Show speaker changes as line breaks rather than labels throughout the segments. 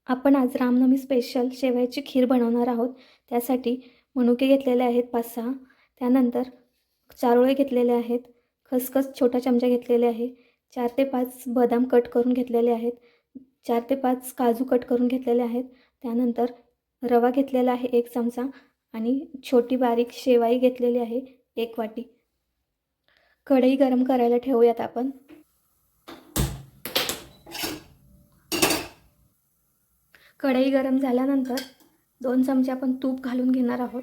आपण आज रामनवमी स्पेशल शेवयाची खीर बनवणार आहोत. त्यासाठी मनुके घेतलेले आहेत 5-6. त्यानंतर चारोळे घेतलेले आहेत. खसखस छोटा चमचा घेतलेले आहे. 4 ते 5 बदाम कट करून घेतलेले आहेत. 4 ते 5 काजू कट करून घेतलेले आहेत. त्यानंतर रवा घेतलेला आहे 1 चमचा आणि छोटी बारीक शेवाई घेतलेली आहे 1 वाटी. कढई गरम करायला ठेवूयात आपण. कढई गरम झाल्यानंतर 2 चमचे आपण तूप घालून घेणार आहोत.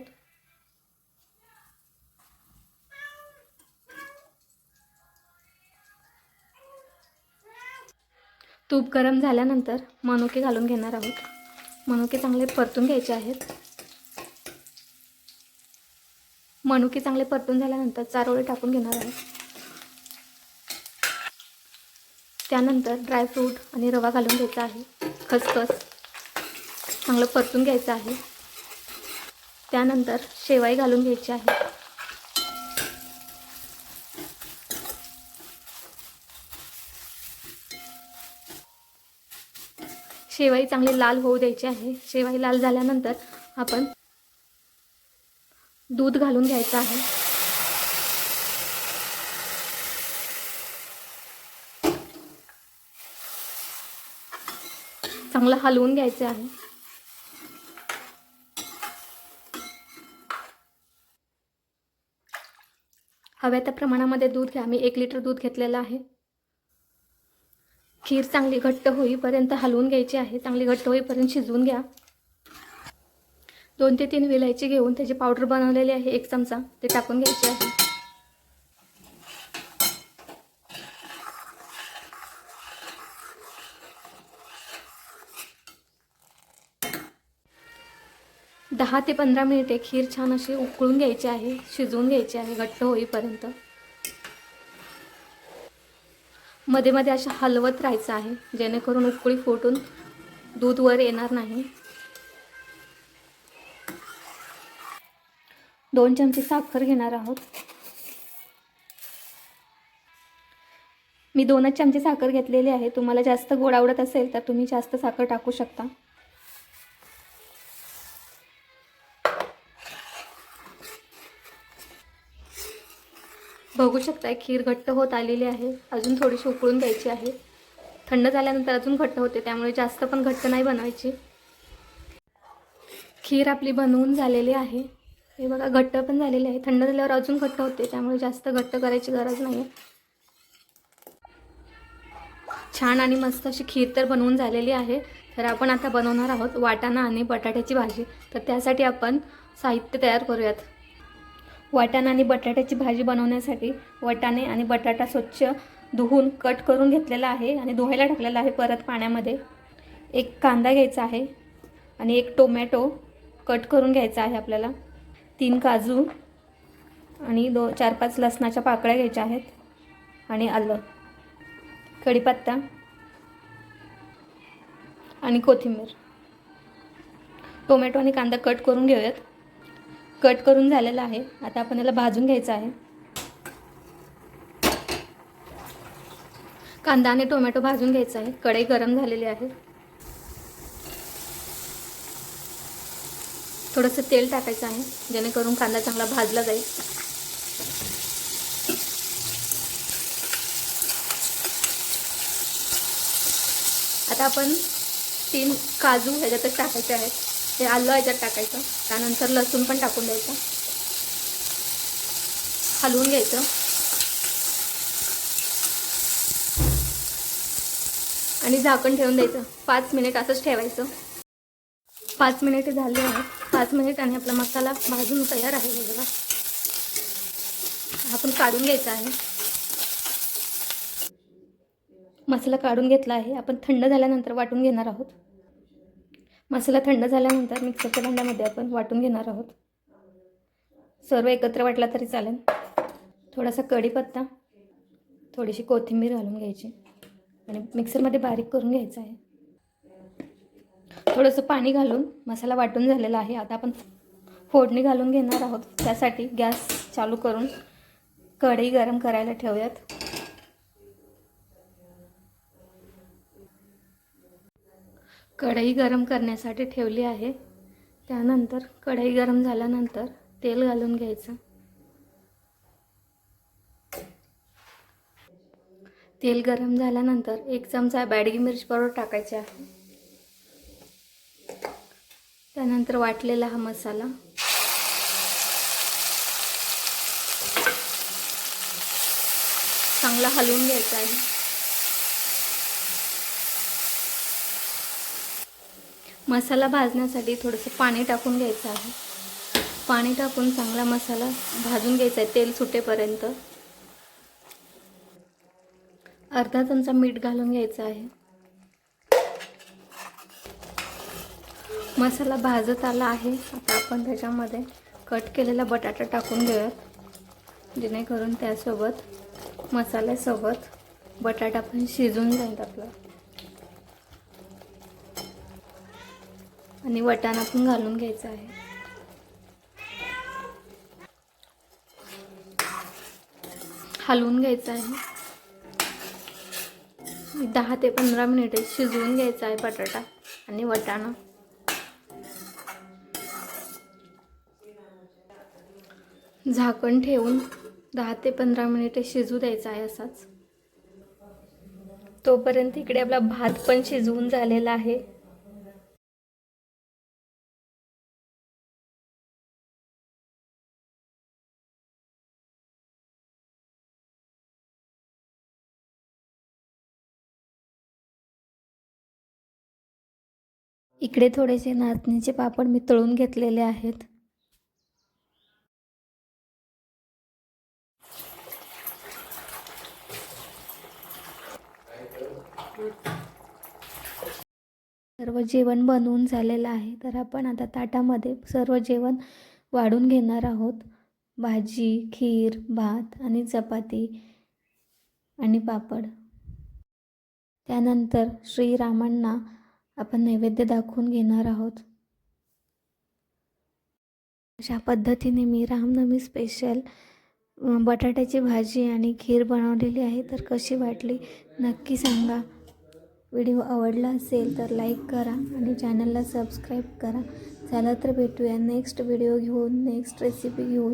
तूप गरम झाल्यानंतर मनुके घालून घेणार आहोत. मनुके चांगले परतून घ्यायचे आहेत. मनुके चांगले परतून झाल्यानंतर चारोळे टाकून घेणार आहोत. त्यानंतर ड्रायफ्रूट आणि रवा घालून घ्यायचा आहे. खसखस चांगलं परतून घ्यायचं आहे. त्यानंतर शेवाई घालून घ्यायची आहे. शेवाई चांगली लाल होऊ द्यायची आहे. शेवाई लाल झाल्यानंतर आपण दूध घालून घ्यायचं आहे. चांगलं हलवून घ्यायचं आहे. हव्या त्या प्रमाणामध्ये दूध घ्या. मी 1 लिटर दूध घेतलेलं आहे. खीर चांगली घट्ट होईपर्यंत हलवून घ्यायची आहे. चांगली घट्ट होईपर्यंत शिजवून घ्या. 2 ते 3 विलायची घेऊन त्याची पावडर बनवलेली आहे 1 चमचा, ते टाकून घ्यायची आहे. दहा ते 15 मिनिटे खीर छान अशी उकळून घ्यायची आहे, शिजवून घ्यायची आहे घट्ट होईपर्यंत. मध्ये मध्ये अशा हलवत राहायचं आहे, जेणेकरून उकळी फुटून दूध वर येणार नाही. 2 चमचे साखर घेणार आहोत. मी 2च चमचे साखर घेतलेली आहे. तुम्हाला जास्त गोड आवडत असेल तर तुम्ही जास्त साखर टाकू शकता. बघू शकता खीर घट्ट होत आलेली आहे. अजून थोडीशी उकळून घ्यायची आहे. थंड झाल्यानंतर अजून घट्ट होते, त्यामुळे जास्त पण घट्ट नाही बनवायची. खीर आपली बनवून झालेली आहे. हे बघा घट्ट पण झालेली आहे. थंड झाल्यावर अजून घट्ट होते, त्यामुळे जास्त घट्ट करायची गरज नाही. छान आणि मस्त अशी खीर तर बनवून झालेली आहे. तर आपण आता बनवणार आहोत वाटाणा आणि बटाट्याची भाजी. तर त्यासाठी आपण साहित्य तयार करूयात. वाटाणा आणि बटाट्याची भाजी बनवण्यासाठी वाटाणे आणि बटाटा स्वच्छ धुवून कट करून घेतलेला आहे आणि धुवायला टाकलेला आहे परत पाण्यामध्ये. 1 कांदा घ्यायचा आहे आणि 1 टोमॅटो कट करून घ्यायचा आहे आपल्याला. 3 काजू आणि 4-5 लसणाच्या पाकळ्या घ्यायच्या आहेत आणि आलं, कढीपत्ता आणि कोथिंबीर. टोमॅटो आणि कांदा कट करून घेऊयात. कट करून झालेला आहे. आता आपण याला भाजून घ्यायचं आहे. कांदा आणि टोमॅटो भाजून घ्यायचा आहे. कढई गरम झालेली आहे. थोडंसं तेल टाकायचं आहे, जेणेकरून कांदा चांगला भाजला जाईल. आता आपण 3 काजू ह्याच्यातच टाकायचे आहेत. हे आलं ह्याच्यात टाकायचं. त्यानंतर लसूण पण टाकून द्यायचं. हलवून घ्यायचं आणि झाकण ठेवून द्यायचं. 5 मिनिट असंच ठेवायचं. 5 मिनिट झाले आहेत. 5 मिनिट आणि आपला मसाला भाजून तयार आहे. बघा, आपण काढून घ्यायचा आहे. मसाला काढून घेतला आहे. आपण थंड झाल्यानंतर वाटून घेणार आहोत. मसाला थंड झाल्यानंतर मिक्सरच्या भांड्यामध्ये आपण वाटून घेणार आहोत. सर्व एकत्र वाटला तरी चालेल. थोडासा कढीपत्ता, थोडीशी कोथिंबीर घालून घ्यायची आणि मिक्सरमध्ये बारीक करून घ्यायचं आहे. थोडंसं पाणी घालून मसाला वाटून झालेला आहे. आता आपण फोडणी घालून घेणार आहोत. त्यासाठी गॅस चालू करून कढई गरम करायला ठेवूयात. कढई गरम करण्यासाठी ठेवली आहे. त्यानंतर कढई गरम झाल्यानंतर तेल घालून घ्यायचं. तेल गरम झाल्यानंतर 1 चमचा बॅडगी मिरची पावडर टाकायची आहे. त्यानंतर वाटलेला हा मसाला, चांगला हलवून घ्यायचा आहे. मसाला भाजण्यासाठी थोडंसं पाणी टाकून घ्यायचं आहे. पाणी टाकून चांगला मसाला भाजून घ्यायचा आहे तेल सुटेपर्यंत. अर्धा चमचा मीठ घालून घ्यायचं आहे. मसाला भाजत आला आहे. आता आपण त्याच्यामध्ये कट केलेला बटाटा टाकून घेऊयात, जेणेकरून त्यासोबत मसाल्यासोबत बटाटा पण शिजून जाईल आपला. आणि वाटाणा पण घालून घ्यायचा आहे. हलवून घ्यायचं आहे. 10 ते 15 मिनिटे शिजवून घ्यायचा आहे बटाटा आणि वाटाणा. झाकण ठेवून 10 ते 15 मिनिटे शिजू द्यायचा आहे असाच. तोपर्यंत इकडे आपला भात पण शिजवून झालेला आहे. इकडे थोडेसे नाचणीचे पापड मी तळून घेतलेले आहेत. सर्व जेवण बनवून झालेलं आहे. तर आपण आता ताटामध्ये सर्व जेवण वाढून घेणार आहोत. भाजी, खीर, भात आणि चपाती आणि पापड. त्यानंतर श्रीरामांना आपण नैवेद्य दाखवून घेणार आहोत. अशा पद्धतीने मी रामनवमी स्पेशल बटाट्याची भाजी आणि खीर बनवलेली आहे. तर कशी वाटली नक्की सांगा. व्हिडिओ आवडला असेल तर लाईक करा आणि चॅनलला सबस्क्राईब करा. चला तर भेटूया नेक्स्ट व्हिडिओ घेऊन, नेक्स्ट रेसिपी घेऊन.